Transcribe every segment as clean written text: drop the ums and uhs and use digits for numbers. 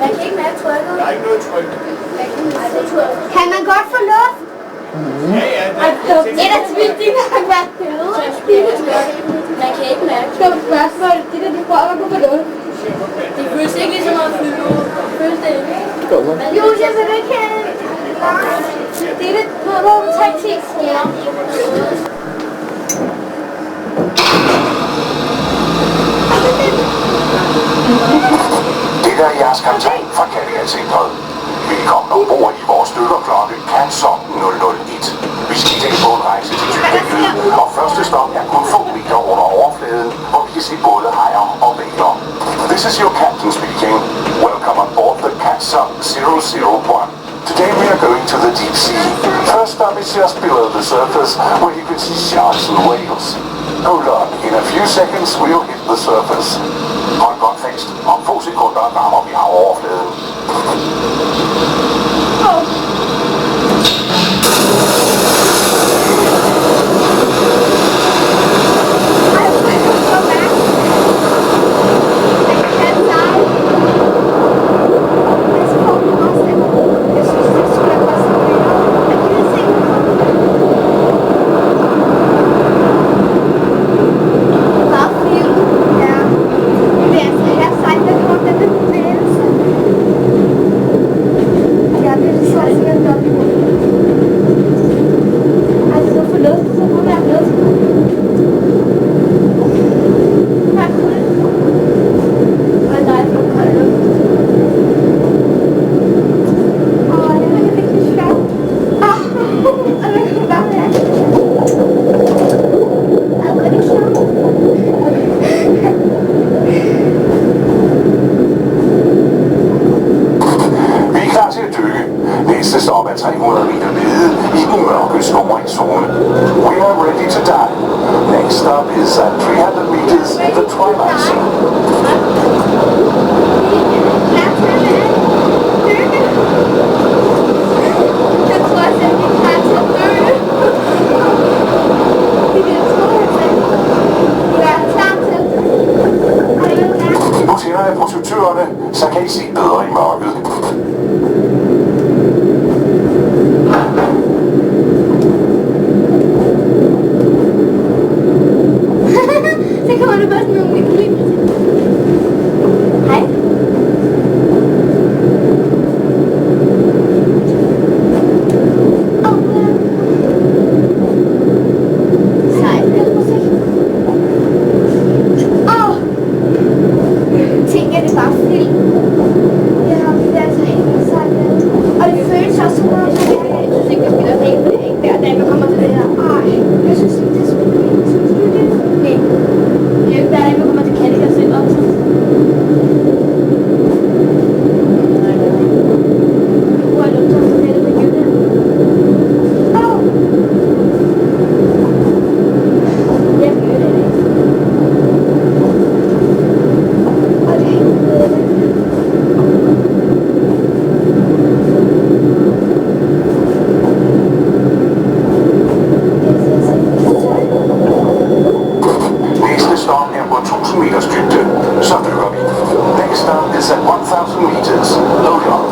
Man kan ikke mærke trykket. Der er ikke noget tryk. Kan man godt få luft? Ja, ja. Et af tvivlene har været døde. Man kan ikke mærke. Det var spørgsmål. Det der, de prøver at gå på luft. Det føles ikke ligesom at flyve. Føles det ikke? Jo, jeg vil ikke have. Det er det, hvor man tager til sker. Det er jeres kaptajn fra Kattegat-centret. Velkommen ombord i vores dykkerklokke Cansom 001. Vi skal i dag på en rejse til Tyrkiet, og første stop er kun få meter under overfladen, hvor vi kan se både hajer og hvaler. This is your captain speaking. Welcome aboard the Cansom 001. Today we are going to the deep sea. First stop is just below the surface, where you can see sharks and whales. Hold on, in a few seconds we'll hit the surface. Hold godt fast. Om få sekunder rammer vi havoverfladen. Næste stop er 300 meter nede i den mørke skumringszone. We are ready to dive. Next stop is at 300 meters in the twilight zone. Nu tænder jeg projektørerne, så kan I se bedre i mørket. Så kommer det bare sådan nogle ekvilibre til. Hej. Sejt. Tænker det bare film. Ja, det er altså helt sejt. Og det føles også som om, jeg synes ikke, jeg spiller det ikke hver dag, man kommer til det her. Jeg synes ikke, det er spændende. Synes du det? Nej. Det er jo ikke hver dag, man kommer til Kattegat-centret også. Hvor er det, så det på Jylland? Jeg gør det ikke. Og det er ikke Næste stop er på 1000 meters dybde, så dykker vi. Next stop is at 1000 meters. Load up.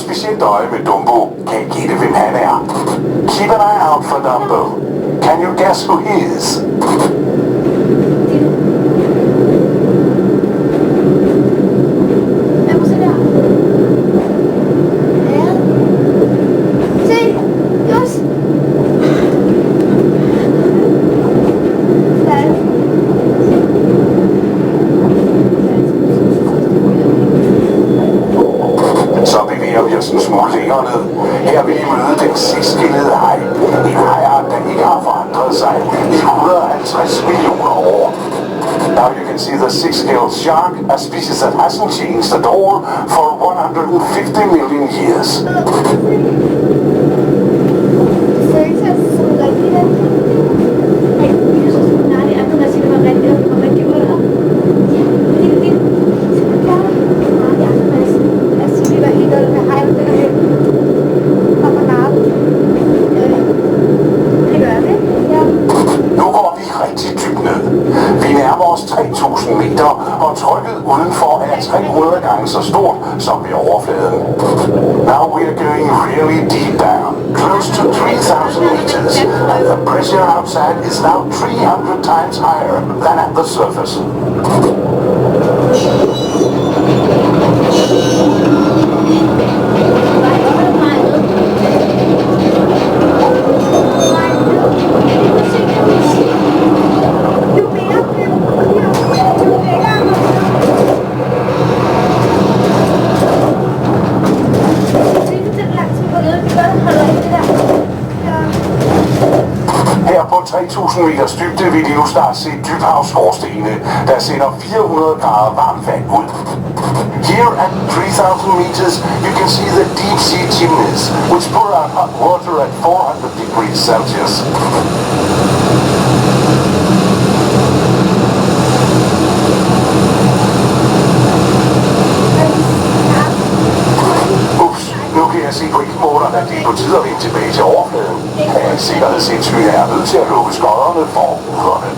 specielt øje med Dumbo. Kan I gætte, hvem han er? Keep an eye out for Dumbo. Can you guess who he is? En smule længere ned. Her vil I møde den seksskillede haj. En hajart, der ikke har forandret sig i 150 millioner år. Now you can see the six-scaled shark, a species that hasn't changed at all for 150 million years. Os 3.000 meter, og trykket udenfor er 300 gange så stort som ved overfladen. Now we are going really deep down, close to 3,000 meters, and the pressure outside is now 300 times higher than at the surface. Her på 3.000 meters dybde vil I nu snart se dybhavsskorstene, der sender 400 grader varmt vand ud. Here at 3,000 meters, you can see the deep sea chimneys, which pour out hot water at 400 degrees Celsius. Nu kan jeg se på iltmålerne, at det er på tide at vende tilbage til overfladen. Af sikkerhedshensyn er jeg nødt til at lukke skodderne for uderne.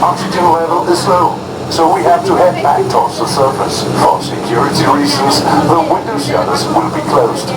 Oxygen level is low, so we have to head back towards the surface. For security reasons, the window shutters will be closed.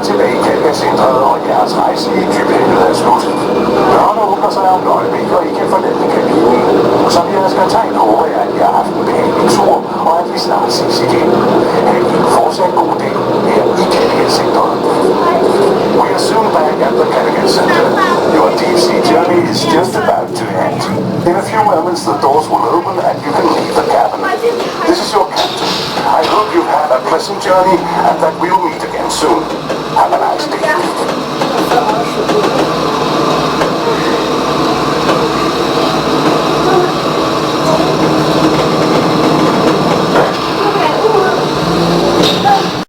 Tilbage i Kattegat-centret, og jeres rejse i dybhavet er slut. Dørene åbner sig om et øjeblik, og I kan forlade kabinen. Som jeres kaptajn håber jeg, at I har haft en behagelig tur, og at vi snart ses igen. Ha' en fortsat god dag her i Kattegat-centret. We are soon back at the Kattegat Center. Your deep sea journey is just about to end. In a few moments, the doors will open and you can leave the cabin. This is your captain. I hope you've had a pleasant journey and that we'll meet again soon.